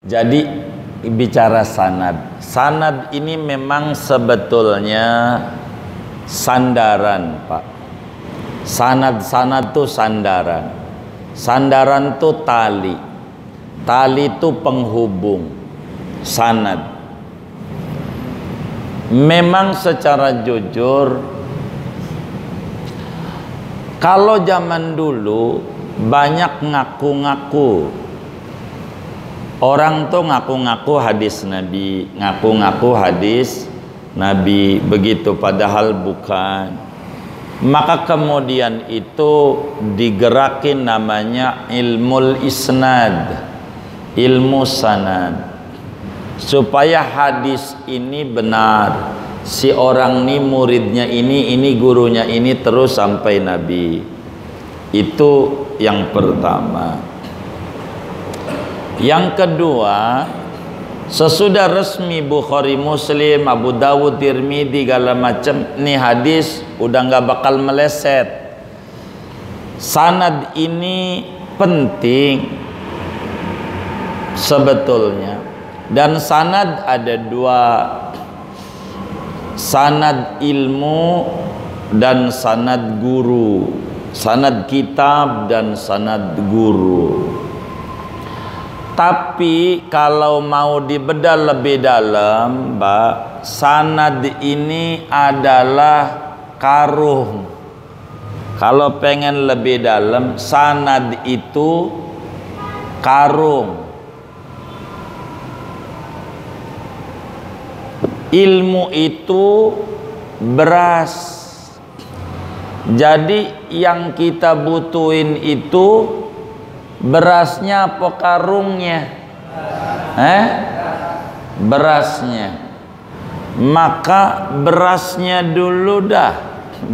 Jadi bicara sanad. Sanad ini memang sebetulnya sandaran, Pak. Sanad tuh sandaran. Sandaran tuh tali. Tali itu penghubung. Sanad. Memang secara jujur, kalau zaman dulu banyak ngaku-ngaku. Orang tuh ngaku-ngaku hadis Nabi, ngaku-ngaku hadis Nabi, begitu padahal bukan. Maka kemudian itu digerakin namanya ilmu isnad, ilmu sanad, supaya hadis ini benar. Si orang ini muridnya ini gurunya ini terus sampai Nabi. Itu yang pertama. Yang kedua, sesudah resmi Bukhari, Muslim, Abu Dawud, Tirmidzi, segala macam, nih hadis udah nggak bakal meleset. Sanad ini penting sebetulnya, dan sanad ada dua, sanad ilmu dan sanad guru, sanad kitab dan sanad guru. Tapi kalau mau dibedah lebih dalam, Mbak, sanad ini adalah karung. Kalau pengen lebih dalam, sanad itu karung. Ilmu itu beras. Jadi yang kita butuhin itu berasnya apa karungnya? Berasnya. Maka berasnya dulu dah.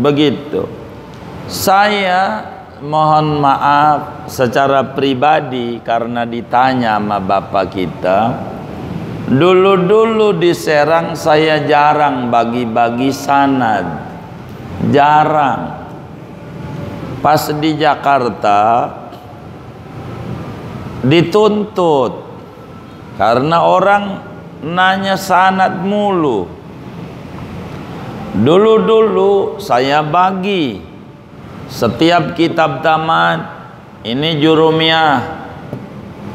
Begitu. Saya mohon maaf secara pribadi karena ditanya sama bapak kita. Dulu-dulu di Serang saya jarang bagi-bagi sanad. Jarang. Pas di Jakarta dituntut karena orang nanya sanad mulu. Dulu-dulu saya bagi setiap kitab tamat, ini jurumiyah,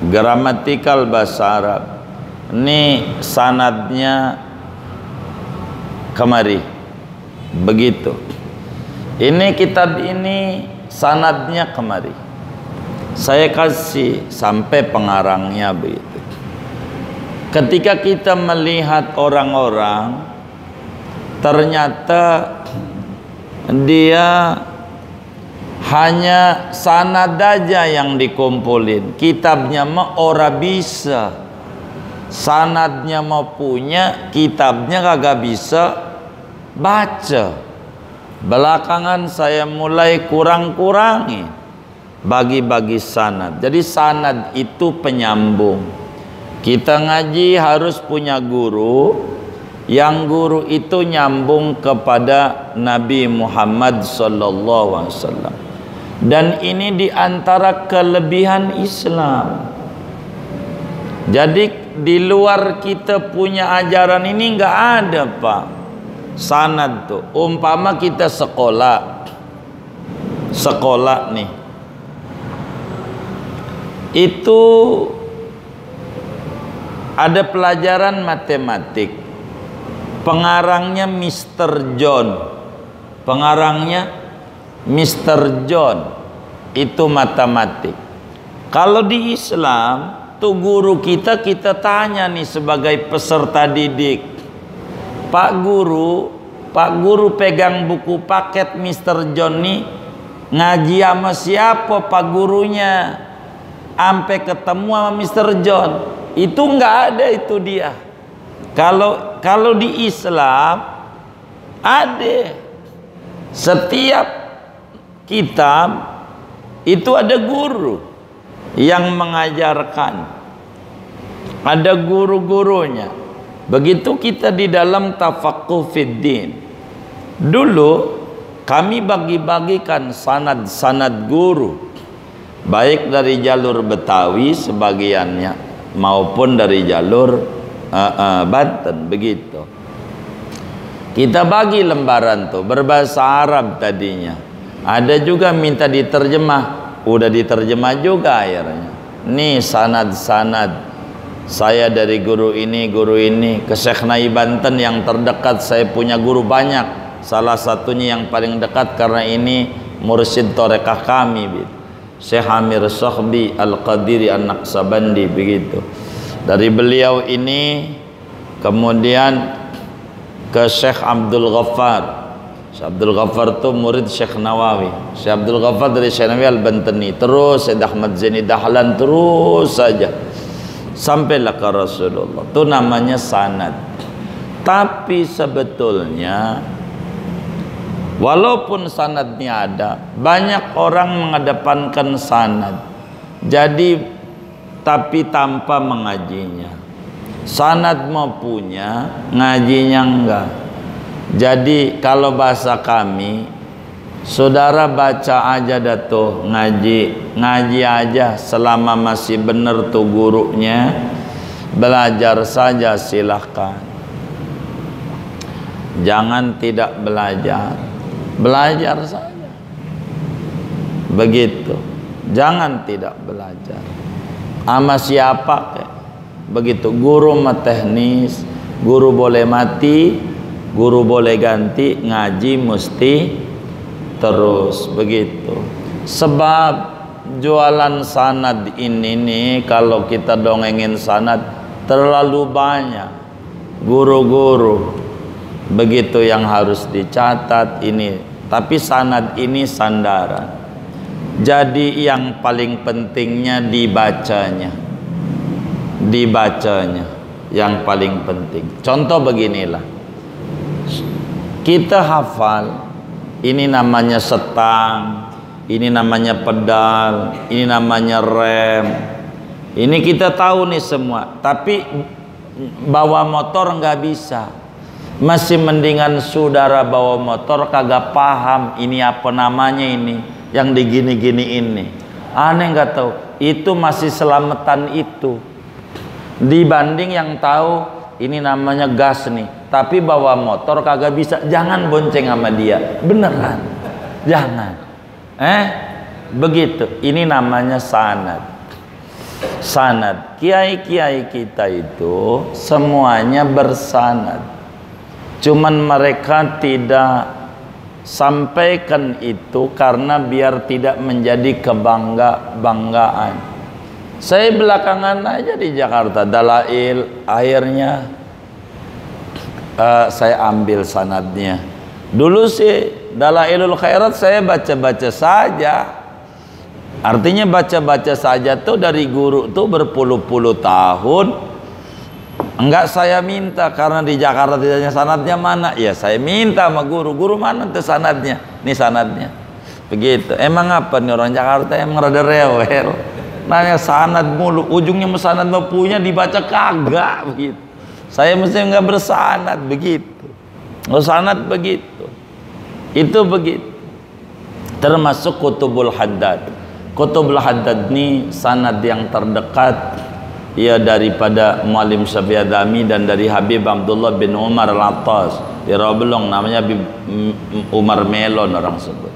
gramatikal bahasa Arab, ini sanadnya kemari, begitu. Ini kitab ini sanadnya kemari. Saya kasih sampai pengarangnya begitu. Ketika kita melihat orang-orang, ternyata dia hanya sanad aja yang dikumpulin. Kitabnya mah ora bisa. Sanadnya mau punya, kitabnya kagak bisa baca. Belakangan saya mulai kurang-kurangi bagi-bagi sanad. Jadi sanad itu penyambung. Kita ngaji harus punya guru, yang guru itu nyambung kepada Nabi Muhammad SAW. Dan ini diantara kelebihan Islam. Jadi di luar kita punya ajaran ini nggak ada, Pak. Sanad tuh. Umpama kita sekolah nih. Itu ada pelajaran matematik. Pengarangnya Mr. John. Pengarangnya Mr. John. Itu matematik. Kalau di Islam, tuh guru kita tanya nih sebagai peserta didik. Pak guru pegang buku paket Mr. John nih, ngaji sama siapa Pak gurunya? Sampai ketemu sama Mr. John, itu nggak ada itu dia. Kalau di Islam ada, setiap kitab itu ada guru yang mengajarkan, ada guru-gurunya. Begitu kita di dalam tafaqquh fid din. Dulu kami bagi-bagikan sanad-sanad guru, baik dari jalur Betawi sebagiannya, maupun dari jalur Banten, begitu. Kita bagi lembaran tuh berbahasa Arab tadinya. Ada juga minta diterjemah, udah diterjemah juga akhirnya. Nih sanad-sanad saya dari guru ini ke Syekh Nai Banten yang terdekat. Saya punya guru banyak, salah satunya yang paling dekat karena ini mursyid torekah kami, Syekh Amir Sohbi Al-Qadiri An-Naqsabandi, begitu. Dari beliau ini kemudian ke Syekh Abdul Ghaffar. Syekh Abdul Ghaffar itu murid Syekh Nawawi. Syekh Abdul Ghaffar dari Syekh Nawawi Al-Bantani, terus Syekh Ahmad Zaini Dahlan, terus saja sampailah ke Rasulullah. Itu namanya sanad. Tapi sebetulnya walaupun sanadnya ada, banyak orang mengedepankan sanad. Jadi tapi tanpa mengajinya. Sanad mau punya, ngajinya enggak. Jadi kalau bahasa kami, saudara baca aja dah tuh, ngaji aja selama masih benar tuh gurunya, belajar saja silahkan. Jangan tidak belajar, belajar saja, begitu. Jangan tidak belajar sama siapa kek, begitu. Guru mah teknis, guru boleh mati, guru boleh ganti, ngaji mesti terus, begitu. Sebab jualan sanad ini nih, kalau kita dongengin sanad terlalu banyak guru-guru, begitu, yang harus dicatat ini. Tapi sanad ini sandaran. Jadi yang paling pentingnya dibacanya yang paling penting. Contoh beginilah, kita hafal, ini namanya setang, ini namanya pedal, ini namanya rem, ini kita tahu nih semua. Tapi bawa motor nggak bisa. Masih mendingan saudara bawa motor kagak paham ini apa namanya, ini yang digini-gini ini, aneh nggak tahu. Itu masih selamatan itu dibanding yang tahu ini namanya gas nih, tapi bawa motor kagak bisa. Jangan bonceng sama dia, beneran, jangan. Begitu. Ini namanya sanad. Sanad. Kiai-kiai kita itu semuanya bersanad, cuman mereka tidak sampaikan itu karena biar tidak menjadi kebanggaan. Saya belakangan aja di Jakarta, Dalail, akhirnya saya ambil sanadnya. Dulu sih Dalailul Khairat saya baca-baca saja. Artinya baca-baca saja tuh dari guru tuh berpuluh-puluh tahun. Enggak saya minta, karena di Jakarta tidaknya sanadnya mana, ya saya minta sama guru mana tuh sanadnya, nih sanadnya, begitu. Emang apa nih orang Jakarta, emang rada rewel, nanya sanad mulu, ujungnya sanad mau punya dibaca kagak, begitu. Saya mesti nggak bersanad, begitu. Oh, sanad begitu, itu begitu. Termasuk Kutubul Haddad. Kutubul Haddad ini sanad yang terdekat ya daripada Muallim Syafi'i Adami dan dari Habib Abdullah bin Umar Al-Attas di Rawabelong, namanya Habib Umar Melon orang sebut.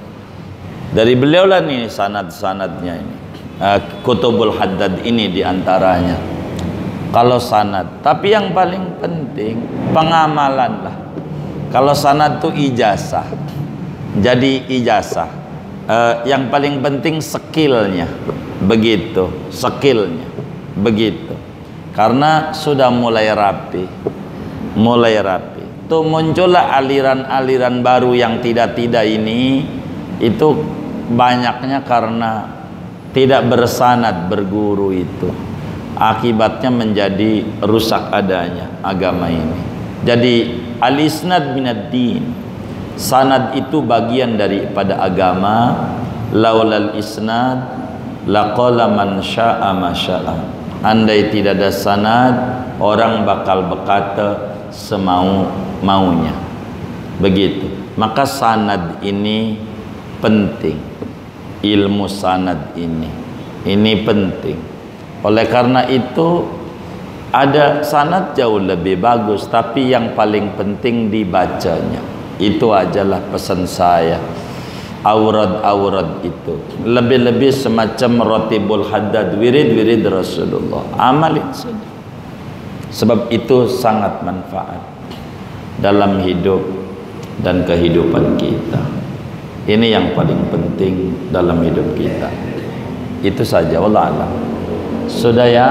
Dari beliau lah nih sanad-sanadnya ini. Kutubul Haddad ini diantaranya kalau sanad. Tapi yang paling penting pengamalan lah. Kalau sanad tuh ijazah, jadi ijazah. Yang paling penting skillnya, begitu, skillnya, begitu. Karena sudah mulai rapi, tuh muncullah aliran-aliran baru yang tidak ini. Itu banyaknya karena tidak bersanad berguru, itu akibatnya menjadi rusak adanya agama ini. Jadi al-isnad minad din, sanad itu bagian daripada agama. Laulal isnad laqala man syaa ma syaa. Andai tidak ada sanad, orang bakal berkata semau-maunya, begitu. Maka sanad ini penting, ilmu sanad ini penting. Oleh karena itu Ada sanad jauh lebih bagus, tapi yang paling penting dibacanya. Itu ajalah pesan saya. Aurad-aurad itu lebih-lebih semacam rotibul haddad, wirid-wirid Rasulullah, amalin saja. Sebab itu sangat manfaat dalam hidup dan kehidupan kita. Ini yang paling penting dalam hidup kita. Itu saja, wallah alam. Sudah ya.